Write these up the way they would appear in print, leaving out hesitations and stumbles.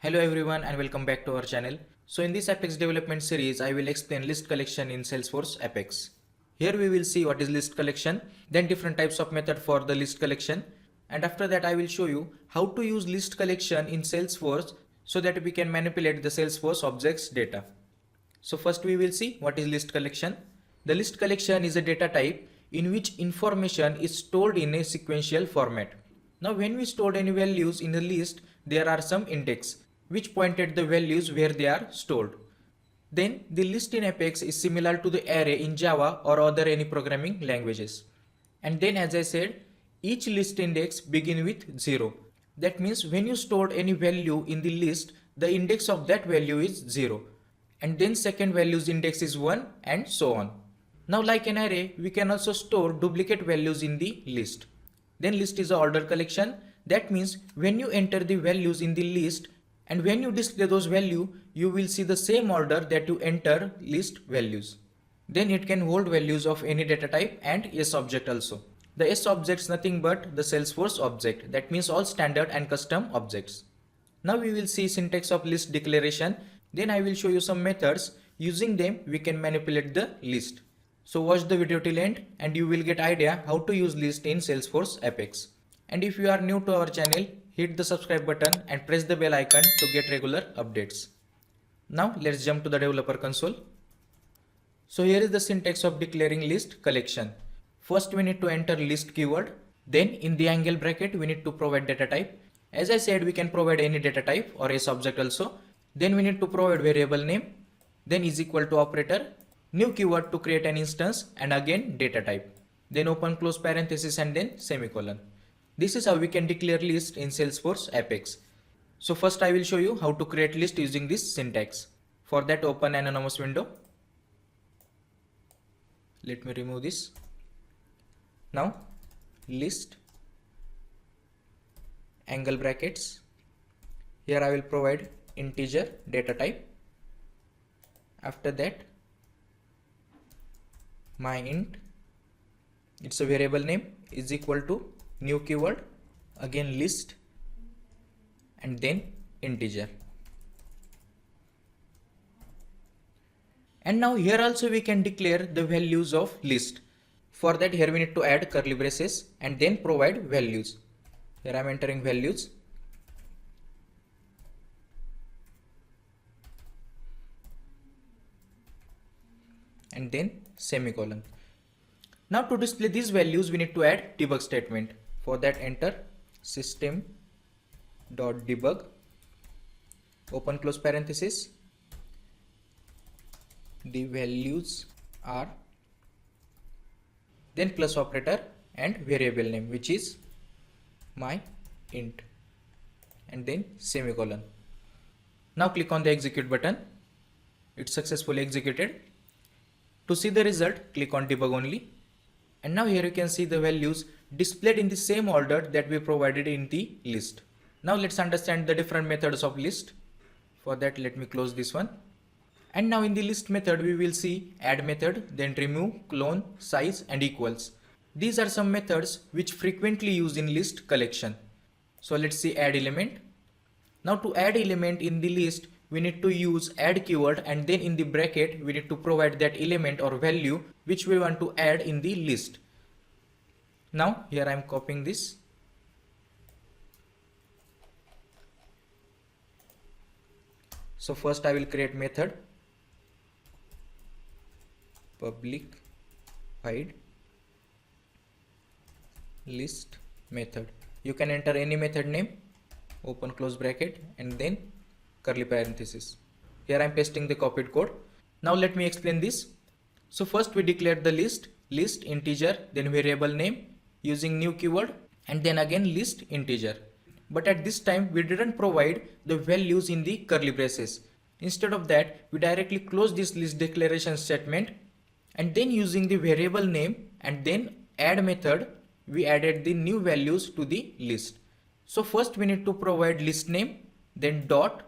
Hello everyone and welcome back to our channel. So in this Apex development series, I will explain list collection in Salesforce Apex. Here we will see what is list collection, then different types of method for the list collection. And after that I will show you how to use list collection in Salesforce so that we can manipulate the Salesforce objects data. So first we will see what is list collection. The list collection is a data type in which information is stored in a sequential format. Now when we stored any values in a list, there are some index which point at the values where they are stored. Then the list in Apex is similar to the array in Java or other any programming languages. And then as I said, each list index begin with 0. That means when you stored any value in the list, the index of that value is 0. And then second value's index is 1 and so on. Now like an array, we can also store duplicate values in the list. Then list is an order collection. That means when you enter the values in the list and when you display those values, you will see the same order that you enter list values. Then it can hold values of any data type and S object also. The S object is nothing but the Salesforce object. That means all standard and custom objects. Now we will see syntax of list declaration. Then I will show you some methods. Using them, we can manipulate the list. So watch the video till end and you will get idea how to use list in Salesforce Apex. And if you are new to our channel, hit the subscribe button and press the bell icon to get regular updates. Now let's jump to the developer console. So here is the syntax of declaring list collection. First we need to enter list keyword. Then in the angle bracket we need to provide data type. As I said, we can provide any data type or S object also. Then we need to provide variable name. Then is equal to operator. New keyword to create an instance and again data type. Then open close parenthesis and then semicolon. This is how we can declare list in Salesforce Apex. So first I will show you how to create list using this syntax. For that open an anonymous window. Let me remove this. Now list angle brackets. Here I will provide integer data type. After that my int, it's a variable name, is equal to new keyword, again list and then integer. And now here also we can declare the values of list. For that here we need to add curly braces and then provide values. Here I am entering values. And then semicolon. Now to display these values we need to add debug statement. For that enter system.debug, open close parenthesis, the values are, then plus operator and variable name which is my int and then semicolon. Now click on the execute button. It's successfully executed. To see the result, click on debug only. And now here you can see the values displayed in the same order that we provided in the list. Now let's understand the different methods of list. For that let me close this one. And now in the list method we will see add method, then remove, clone, size and equals. These are some methods which frequently used in list collection. So let's see add element. Now to add element in the list, we need to use add keyword and then in the bracket we need to provide that element or value which we want to add in the list. Now here I am copying this. So first I will create method public void list method. You can enter any method name, open close bracket and then curly parenthesis. Here I am pasting the copied code. Now let me explain this. So first we declared the list integer, then variable name using new keyword and then again list integer. But at this time we didn't provide the values in the curly braces. Instead of that we directly close this list declaration statement and then using the variable name and then add method we added the new values to the list. So first we need to provide list name, then dot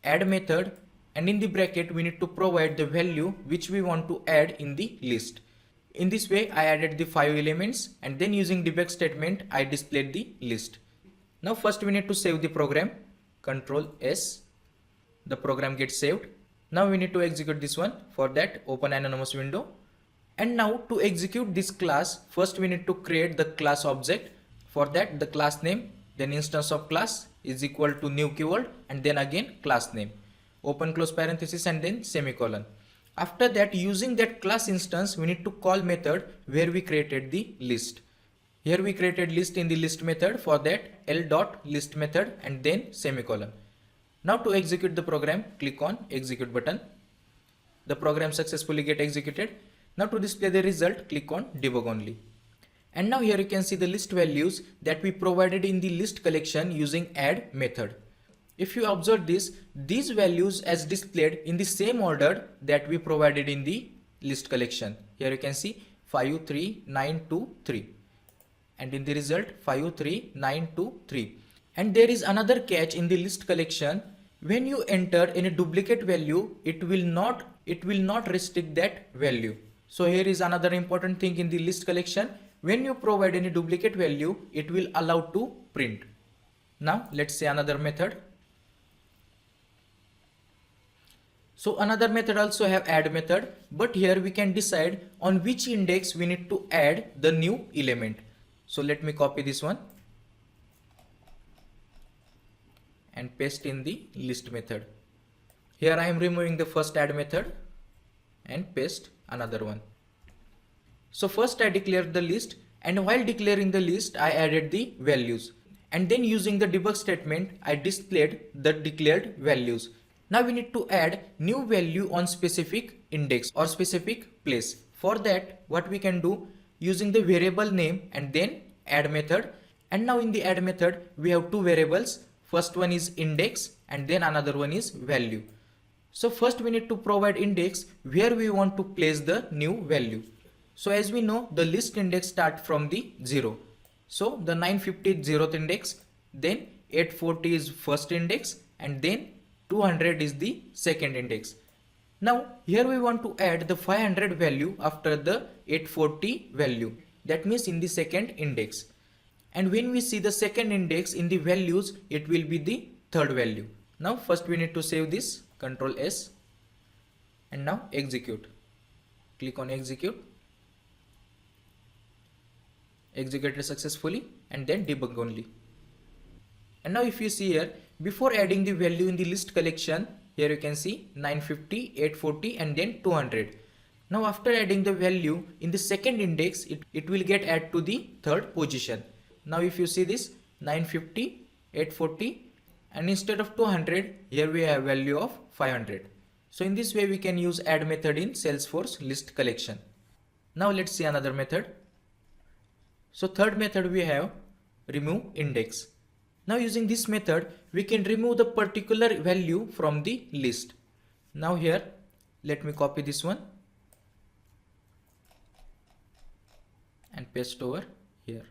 add method and in the bracket we need to provide the value which we want to add in the list. In this way I added the 5 elements and then using debug statement I displayed the list. Now first we need to save the program, Ctrl S the program gets saved. Now we need to execute this one. For that, open anonymous window. And now to execute this class, first we need to create the class object. For that, the class name, then instance of class is equal to new keyword, and then again class name, open close parenthesis, and then semicolon. After that, using that class instance, we need to call method where we created the list. Here we created list in the list method. For that, l.list method and then semicolon. Now to execute the program, click on execute button. The program successfully get executed. Now to display the result, click on debug only. And now here you can see the list values that we provided in the list collection using add method. If you observe this, these values as displayed in the same order that we provided in the list collection. Here you can see 5, 3, 9, 2, 3. And in the result 5, 3, 9, 2, 3. And there is another catch in the list collection. When you enter any duplicate value, it will not restrict that value. So here is another important thing in the list collection. When you provide any duplicate value, it will allow to print. Now let's say another method. So another method also have add method, but here we can decide on which index we need to add the new element. So let me copy this one and paste in the list method. Here I am removing the first add method and paste another one. So first I declared the list, and while declaring the list I added the values, and then using the debug statement I displayed the declared values. Now we need to add new value on specific index or specific place. For that, what we can do, using the variable name and then add method. And now in the add method we have two variables. First one is index and then another one is value. So first we need to provide index where we want to place the new value. So as we know, the list index start from the 0. So the 950 is 0th index, then 840 is first index, and then 200 is the second index. Now here we want to add the 500 value after the 840 value. That means in the second index. And when we see the second index in the values, it will be the third value. Now first we need to save this, Ctrl S, and now execute. Click on execute. Executed successfully, and then debug only. And now if you see here, before adding the value in the list collection, here you can see 950, 840 and then 200. Now after adding the value in the second index, it will get added to the third position. Now if you see this 950, 840, and instead of 200, here we have value of 500. So in this way we can use add method in Salesforce list collection. Now let's see another method. So third method we have remove index. Now using this method we can remove the particular value from the list. Now here let me copy this one and paste over here.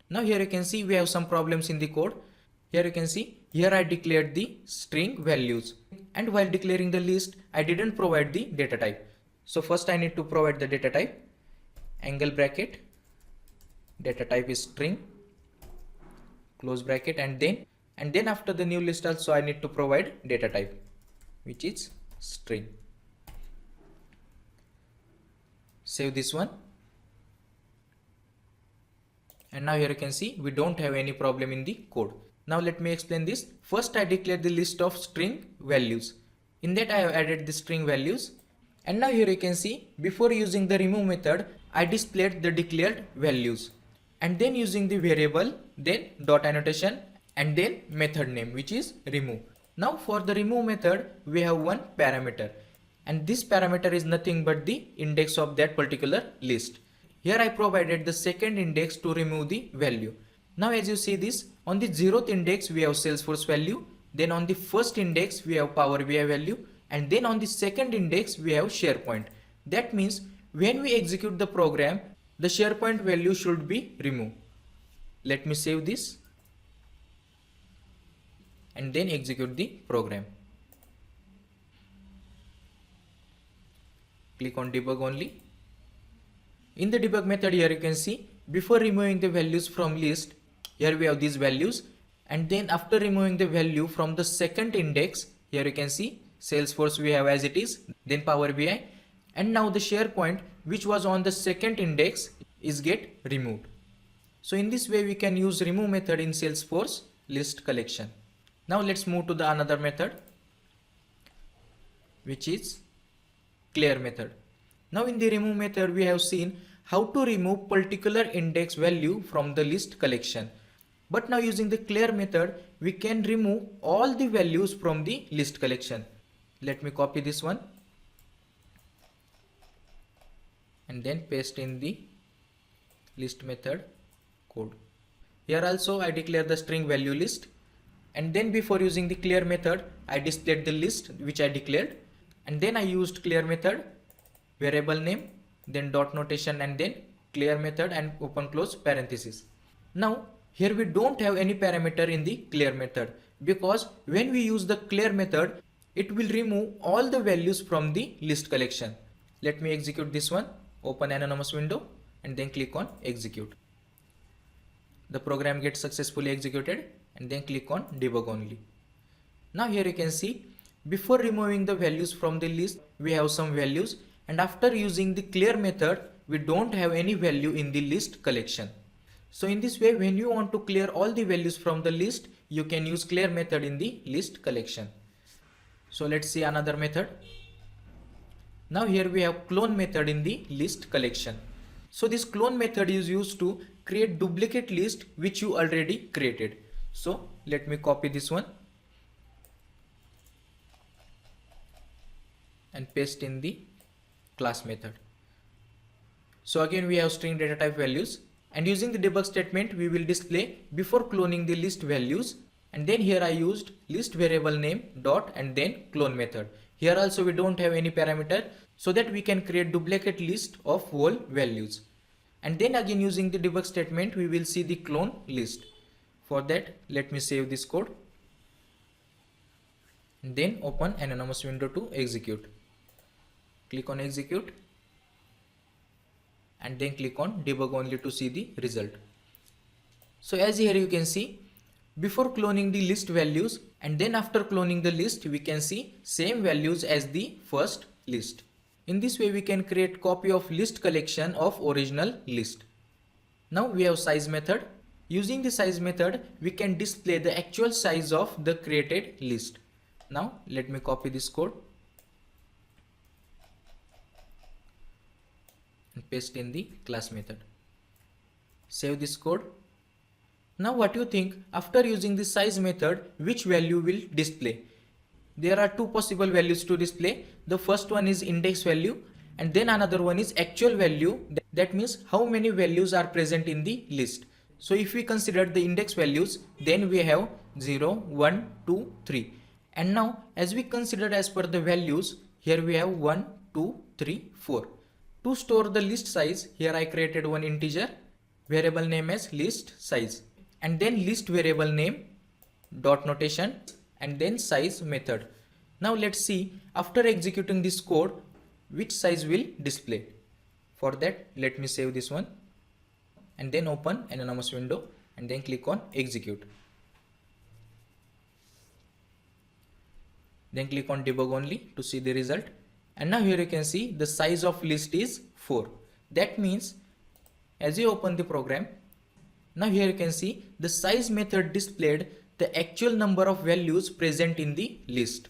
Now here you can see we have some problems in the code. Here you can see, here I declared the string values, and while declaring the list I didn't provide the data type. So first I need to provide the data type. Angle bracket, data type is string, close bracket, and then after the new list also I need to provide data type, which is string. Save this one. And now here you can see we don't have any problem in the code. Now let me explain this. First I declared the list of string values. In that I have added the string values. And now here you can see, before using the remove method, I displayed the declared values, and then using the variable, then dot annotation, and then method name, which is remove. Now for the remove method we have one parameter, and this parameter is nothing but the index of that particular list. Here I provided the second index to remove the value. Now as you see this, on the 0th index we have Salesforce value, then on the first index we have Power BI value, and then on the second index we have SharePoint. That means when we execute the program, the SharePoint value should be removed. Let me save this and then execute the program. Click on debug only. In the debug method, here you can see, before removing the values from list, here we have these values, and then after removing the value from the second index, here you can see Salesforce we have as it is, then Power BI, and now the SharePoint which was on the second index is get removed. So in this way we can use remove method in Salesforce list collection. Now let's move to the another method, which is clear method. Now in the remove method we have seen how to remove particular index value from the list collection. But now using the clear method we can remove all the values from the list collection. Let me copy this one and then paste in the list method code. Here also I declare the string value list, and then before using the clear method I displayed the list which I declared, and then I used clear method, variable name, then dot notation, and then clear method and open close parenthesis. Now here we don't have any parameter in the clear method, because when we use the clear method it will remove all the values from the list collection. Let me execute this one, open anonymous window and then click on execute. The program gets successfully executed, and then click on debug only. Now here you can see before removing the values from the list we have some values, and after using the clear method we don't have any value in the list collection. So in this way when you want to clear all the values from the list you can use clear method in the list collection. So let's see another method. Now here we have clone method in the list collection. So this clone method is used to create duplicate list which you already created. So let me copy this one and paste in the class method. So again we have string data type values, and using the debug statement we will display before cloning the list values, and then here I used list variable name dot and then clone method. Here also we don't have any parameter, so that we can create duplicate list of whole values. And then again using the debug statement we will see the clone list. For that let me save this code and then open an anonymous window to execute. Click on execute and then click on debug only to see the result. So as here you can see, before cloning the list values and then after cloning the list we can see same values as the first list. In this way we can create copy of list collection of original list. Now we have size method. Using the size method we can display the actual size of the created list. Now let me copy this code and paste in the class method. Save this code. Now what you think, after using the size method which value will display? There are two possible values to display. The first one is index value and then another one is actual value. That means how many values are present in the list. So if we consider the index values, then we have 0, 1, 2, 3. And now as we consider as per the values, here we have 1, 2, 3, 4. To store the list size, here I created one integer, variable name as list size, and then list variable name, dot notation, and then size method. Now let's see after executing this code which size will display. For that let me save this one and then open an anonymous window and then click on execute. Then click on debug only to see the result. And now here you can see the size of list is 4. That means as you open the program, now here you can see the size method displayed the actual number of values present in the list.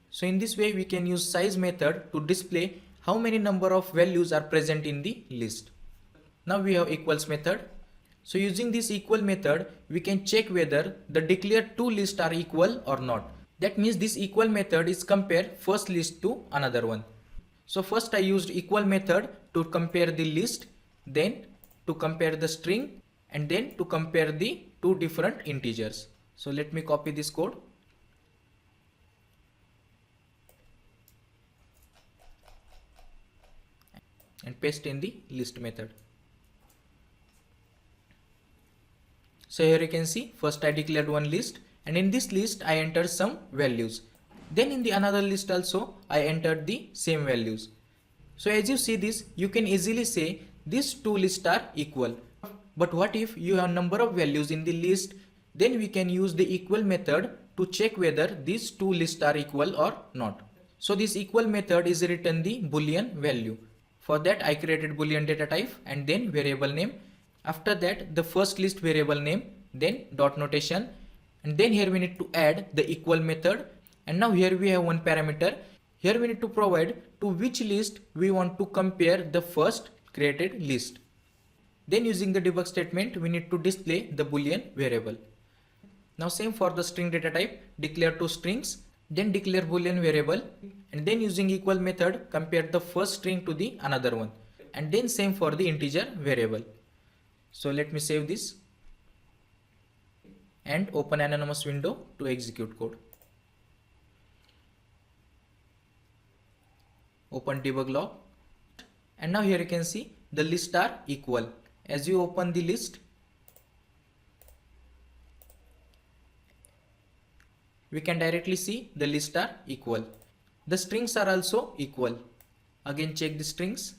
So in this way we can use size method to display how many number of values are present in the list. Now we have equals method. So using this equal method we can check whether the declared two lists are equal or not. That means this equal method is compare first list to another one. So first I used equal method to compare the list, then to compare the string, and then to compare the two different integers. So let me copy this code and paste in the list method. So here you can see first I declared one list, and in this list I entered some values. Then in the another list also I entered the same values. So as you see this, you can easily say these two lists are equal. But what if you have number of values in the list then we can use the equal method to check whether these two lists are equal or not. So this equal method is written the boolean value. For that I created boolean data type and then variable name. After that the first list variable name, then dot notation, and then here we need to add the equal method. And now here we have one parameter. Here we need to provide to which list we want to compare the first created list. Then using the debug statement we need to display the boolean variable. Now same for the string data type, declare two strings, then declare boolean variable, and then using equal method compare the first string to the another one, and then same for the integer variable. So let me save this and open anonymous window to execute code. Open debug log, and now here you can see the lists are equal. As you open the list, we can directly see the lists are equal. The strings are also equal. Again check the strings.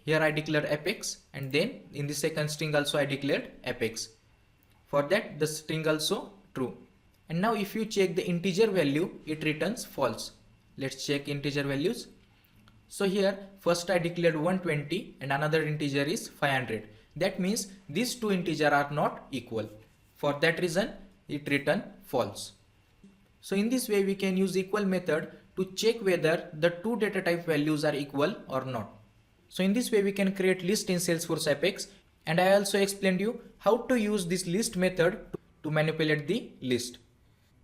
Here I declare Apex, and then in the second string also I declared Apex. For that the string also true. And now if you check the integer value, it returns false. Let's check integer values. So here first I declared 120 and another integer is 500. That means these two integers are not equal. For that reason it return false. So in this way we can use equal method to check whether the two data type values are equal or not. So in this way we can create list in Salesforce Apex, and I also explained you how to use this list method to manipulate the list.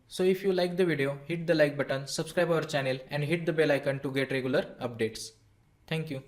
So if you like the video, hit the like button, subscribe our channel and hit the bell icon to get regular updates. Thank you.